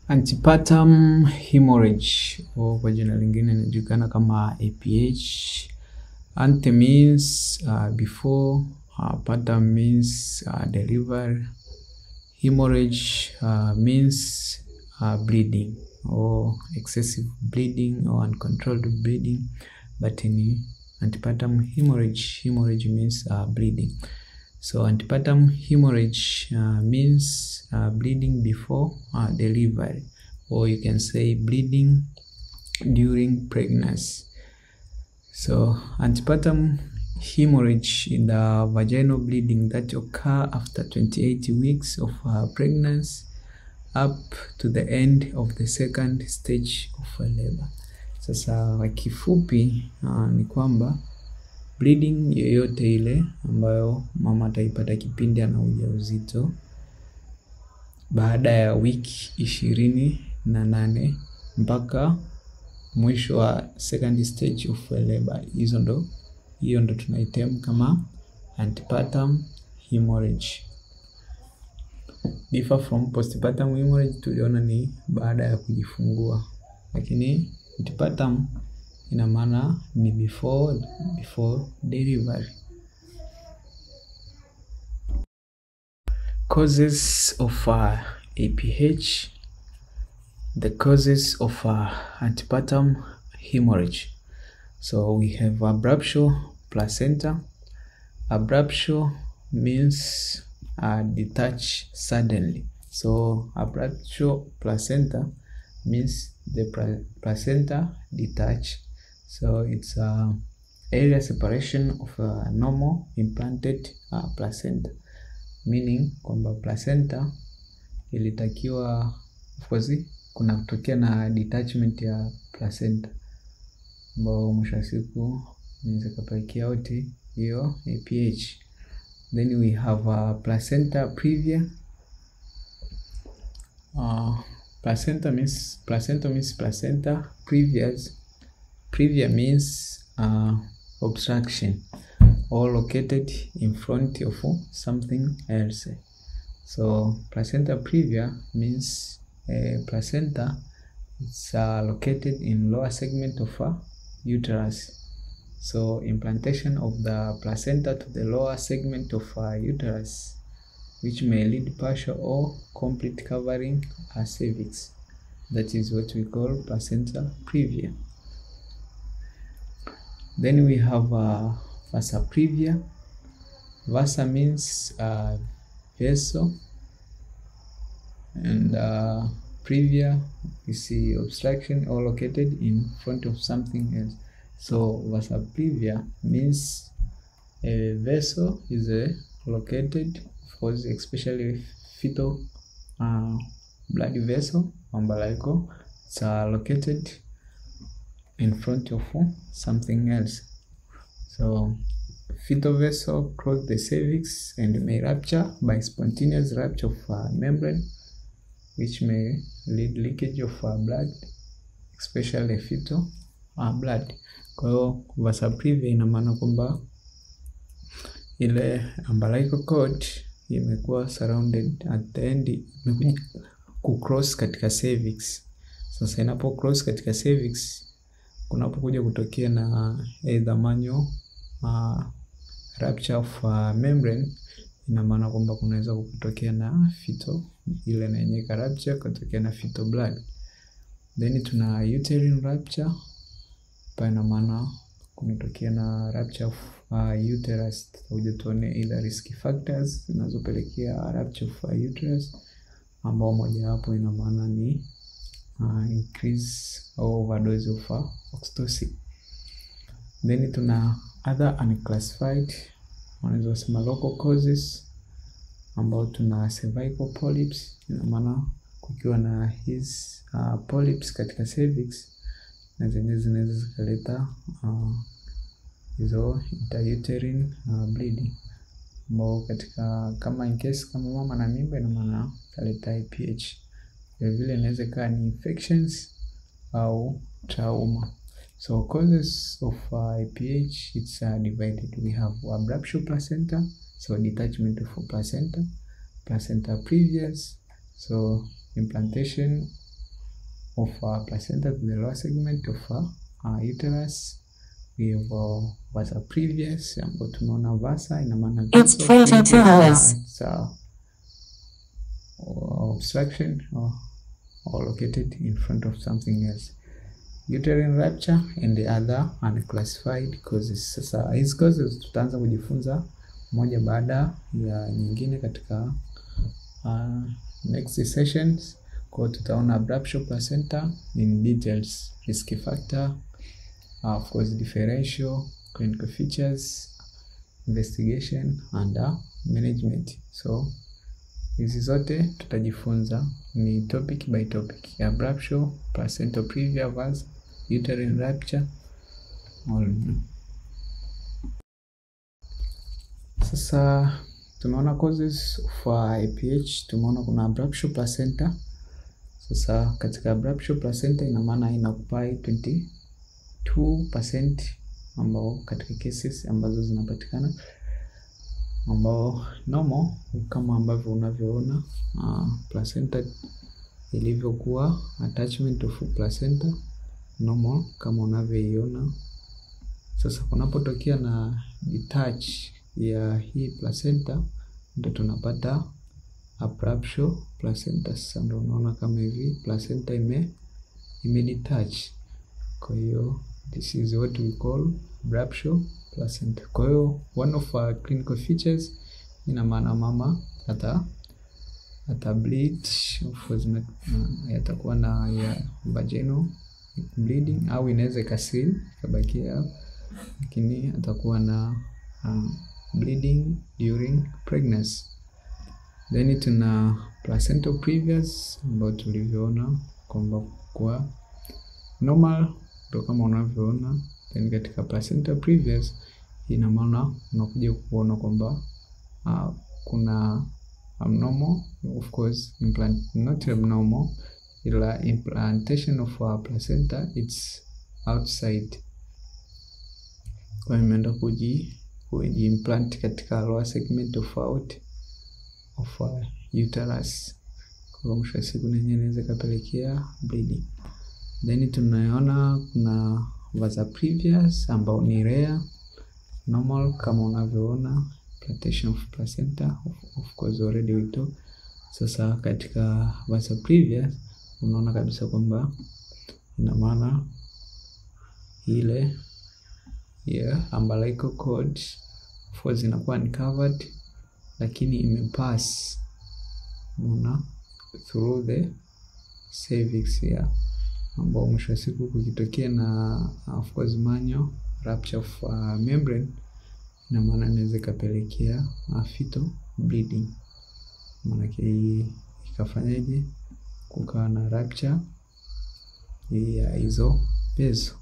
Antepartum hemorrhage kwa jina lingine inajulikana kama APH. Ante means before, partum means delivery, hemorrhage means bleeding or excessive bleeding or uncontrolled bleeding, but in antepartum hemorrhage means bleeding. So antepartum hemorrhage means bleeding before delivery, or you can say bleeding during pregnancy. So antepartum hemorrhage is the vaginal bleeding that occur after 28 weeks of pregnancy up to the end of the second stage of labor. Sasa kwa kifupi ni kwamba bleeding yoyote ile ambayo mama ataipata kipindi ana ujauzito baada ya wiki 28 mpaka mwisho wa second stage of labor, hiyo ndo tunaitem kama antepartum hemorrhage. Differ from postpartum hemorrhage tuliona ni baada ya kujifungua, lakini antepartum ina maana ni before delivery. Causes of APH. The causes of antepartum hemorrhage. So we have abruptio placenta. Abruptio means detach suddenly. So abruptio placenta means the placenta detach. So it's area separation of a normal implanted placenta, meaning kwamba placenta ilitakiwa, of course kuna kutokea na detachment ya placenta ambao mwisho wa siku inaweza kapelekea yote hiyo APH. Then we have placenta previa. Placenta means placenta previous. Previa means obstruction or located in front of something else. So placenta previa means placenta is located in lower segment of uterus. So implantation of the placenta to the lower segment of uterus, which may lead partial or complete covering cervix. That is what we call placenta previa. Then we have vasa previa. Vasa means vessel, and previa is the obstruction or located in front of something else. So vasa previa means a vessel is located, of course, especially fetal blood vessel, umbilical, it's located in front of something else. So fetal vessel cross the cervix and may rupture by spontaneous rupture of membrane, which may lead leakage of blood, especially fetal blood. Kwa hiyo vasa previa ina maana kwamba ile umbilical cord imekuwa surrounded at the end, imekuja kucross katika cervix. Sasa inapo cross katika cervix, kunapokuja kutokea na either manual rupture of membrane, ina maana kwamba kunaweza kutokea na fetal, ile na yenye rupture kutokea na fetal blood. Then tuna uterine rupture, pa ina maana kunatokea na rupture of uterus. Tutakuja tuone either risk factors zinazopelekea rupture of uterus, ambao moja hapo ina maana ni increase or overdose of oxytocin. Then tuna other unclassified, wanaweza kusema local causes, ambao tuna cervical polyps. Ina maana kukiwa na his polyps katika cervix, na zenyewe zinaweza zikaleta hizo intrauterine bleeding, ambao katika kama in case kama mama na mimba, ina maana kaleta APH. Vile inaweza kuwa ni infections au trauma. So causes of APH, it's divided. We have abruptio placenta, so detachment of placenta, placenta previous, so implantation of placenta to the lower segment of uterus. We have vasa previous ambapo tunaona vasa ina maana it's 22 hours. Obstruction or located in front of something else. Uterine rupture and the other unclassified causes. Sasa hizi causes tutaanza kujifunza moja baada ya nyingine katika next sessions. Kwa tutaona abruption placenta in details, risk factor, of course differential, clinical features, investigation and management. So hizi zote tutajifunza ni topic by topic. Abruption, placental previa, vas, uterine rupture, all. Sasa tumeona causes for IPH, tumeona kuna abruption placenta. Sasa katika abruption placenta ina maana inaoccupy 22% ambao katika cases ambazo zinapatikana, ambao normal kama ambavyo unavyoona placenta ilivyokuwa, attachment of placenta normal kama unavyoiona. Sasa kunapotokea na detach ya hii placenta ndio tunapata abruption placenta. Sasa ndio unaona kama hivi placenta detach. Kwa hiyo this is what we call abruption placenta. Kwa hiyo one of our clinical features ina maana mama ata bleed, of course yatakuwa na ya vaginal bleeding au inaweza ikasil kabakia, lakini atakuwa na bleeding during pregnancy. Then tuna placental previous ambao tulivyoona kwamba kwa normal ndio kama unavyoona. Then katika placental previous ina maana unakuja kuona kwamba kuna abnormal, of course not abnormal, ila implantation of placenta it's outside. Kwa imeenda kuji-implant katika lower segment of uterus. Kwa mwisho siku nenye inaweza kapelekea bleeding. Then tunaona kuna vasa previous ambao ni rare, normal kama unavyoona, implantation of placenta of course already we talk. Sasa katika vasa previous unaona kabisa kwamba ina maana ile umbilical cord of course inakuwa uncovered, lakini imepass through the cervix here, ambao mwisho wa siku kukitokea na of course manual rupture of membrane, na maana inaweza kapelekea fetal bleeding. Maana ikafanyaje kukawa na rupture ya hizo pezo.